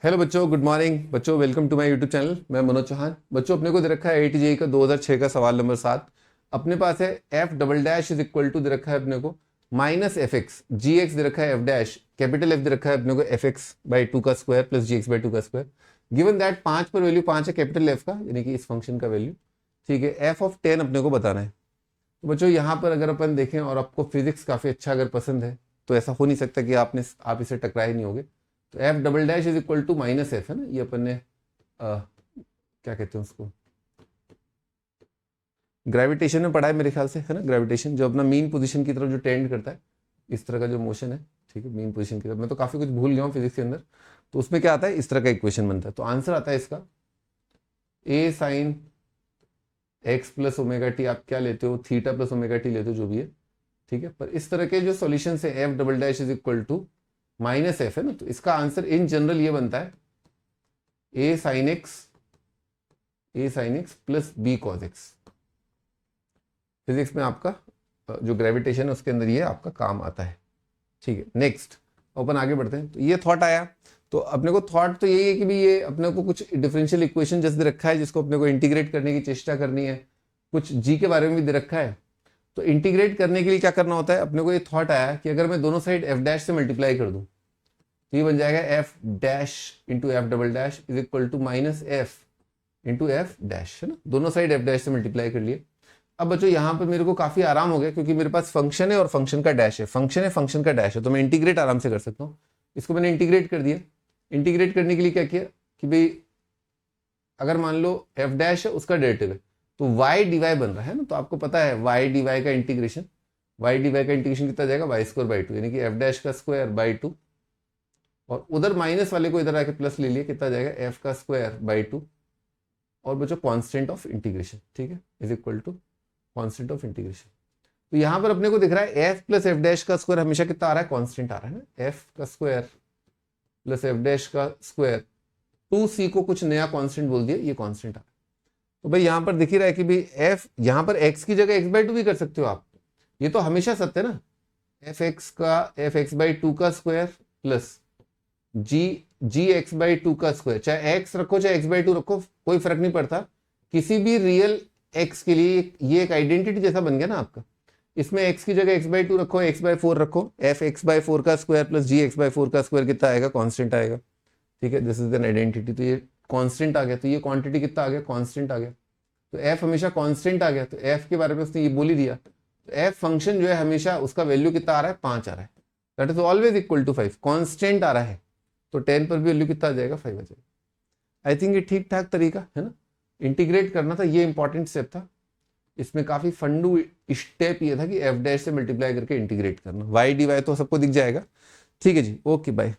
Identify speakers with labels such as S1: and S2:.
S1: Hello बच्चों, good morning बच्चों। Welcome to my YouTube channel. मैं मनोज चौहान। बच्चों, अपने को दे रखा है AIT JEE का 2006 का सवाल नंबर 7। अपने पास है f double dash is equal to दे रखा है अपने को minus F X, G X दे रखा है f डैश, कैपिटल F दे रखा है अपने को एफ एक्स बाई 2 का square plus G X by 2 का स्क्वायर। गिवन दैट 5 पर वैल्यू 5 है कैपिटल F का, यानी कि इस फंक्शन का वैल्यू। ठीक है, f ऑफ 10 अपने को बताना है। तो बच्चों यहाँ पर अगर अपन देखें और आपको फिजिक्स काफ़ी अच्छा अगर पसंद है तो ऐसा हो नहीं सकता कि आप इसे टकराए नहीं होगे। तो f double dash is equal to minus F है ना, ये अपन ने क्या कहते हैं उसको, ग्रेविटेशन में पढ़ा है मेरे ख्याल से, है ना। ग्रेविटेशन जो अपना मीन पोजीशन की तरफ जो टेंड करता है, इस तरह का जो मोशन है, ठीक है, मीन पोजीशन की तरफ। मैं तो काफ़ी कुछ भूल गया हूँ फिजिक्स के अंदर। तो उसमें क्या आता है, इस तरह का इक्वेशन बनता है। तो आंसर आता है इसका a sine x plus omega T, आप क्या लेते हो, थीटा प्लस ओमेगा टी लेते हो, जो भी है, ठीक है। पर इस तरह के जो सॉल्यूशन है f double dash is equal to minus F है ना, तो इसका आंसर इन जनरल ये बनता है a sine x plus b cos x. Physics में आपका जो ग्रेविटेशन है उसके अंदर ये आपका काम आता है। ठीक है, नेक्स्ट अपन आगे बढ़ते हैं। तो ये थॉट आया, तो अपने को थॉट तो यही है कि भी ये अपने को कुछ डिफरेंशियल इक्वेशन जैसे दे रखा है जिसको अपने को इंटीग्रेट करने की चेष्टा करनी है। कुछ जी के बारे में भी दे रखा है, तो इंटीग्रेट करने के लिए क्या करना होता है, अपने को ये थॉट आया कि अगर मैं दोनों साइड एफ डैश से मल्टीप्लाई कर दूं तो ये बन जाएगा F dash into F double dash is equal to minus F into F dash, है ना। दोनों साइड एफ डैश से मल्टीप्लाई कर लिए। अब बच्चों यहाँ पर मेरे को काफी आराम हो गया क्योंकि मेरे पास फंक्शन है और फंक्शन का डैश है, फंक्शन का डैश है, तो मैं इंटीग्रेट आराम से कर सकता हूँ। इसको मैंने इंटीग्रेट कर दिया। इंटीग्रेट करने के लिए क्या किया कि भाई अगर मान लो एफ डैश है उसका डेरिवेटिव है तो वाई डी वाई बन रहा है ना, तो आपको पता है वाई डी वाई का इंटीग्रेशन कितना जाएगा, वाई स्क्वायर बाई 2, यानी कि एफ डैश का स्क्वायर बाई 2, और उधर माइनस वाले को इधर आके प्लस ले लिया, कितना जाएगा एफ का स्क्वायर बाई 2, और बच्चों कांस्टेंट ऑफ इंटीग्रेशन, ठीक है, is equal to constant of integration. तो यहां पर अपने को दिख रहा है एफ प्लस एफ डैश का स्क्वायर हमेशा कितना आ रहा है, कांस्टेंट आ रहा है ना। एफ का स्क्वायर प्लस एफ डैश का स्क्वायर, 2c को कुछ नया कांस्टेंट बोल दिया, ये कांस्टेंट आ रहा है। तो भाई यहां पर दिख ही रहा है कि भाई एफ यहां पर x की जगह x बाई 2 भी कर सकते हो आप, ये तो हमेशा सत्य है ना। एफ एक्स बाई 2 का square plus G X by 2 का स्क्वायर, चाहे x रखो चाहे x बाई 2 रखो, कोई फर्क नहीं पड़ता। किसी भी रियल x के लिए ये एक आइडेंटिटी जैसा बन गया ना आपका। इसमें x की जगह x बाई 2 रखो, x बाई 4 रखो, एफ एक्स बाई 4 का square plus G X by 4 का स्क्वायर कितना आएगा, कांस्टेंट आएगा, ठीक है। दिस इज एन आइडेंटिटी, तो ये कांस्टेंट आ गया, तो ये क्वांटिटी कितना आ गया, कांस्टेंट आ गया। तो f हमेशा कांस्टेंट आ गया, तो f के बारे में उसने ये बोल ही दिया। तो f फंक्शन जो है हमेशा उसका वैल्यू कितना आ रहा है, 5 आ रहा है, that is always equal to 5, constant आ रहा है, तो 10 पर भी वैल्यू कितना आ जाएगा, 5 आ जाएगा। आई थिंक ये ठीक ठाक तरीका है ना, इंटीग्रेट करना था, ये इंपॉर्टेंट स्टेप था। इसमें काफी फंडू स्टेप ये था कि एफ डैश से मल्टीप्लाई करके इंटीग्रेट करना। वाई डी वाई तो सबको दिख जाएगा, ठीक है जी, ओके बाय।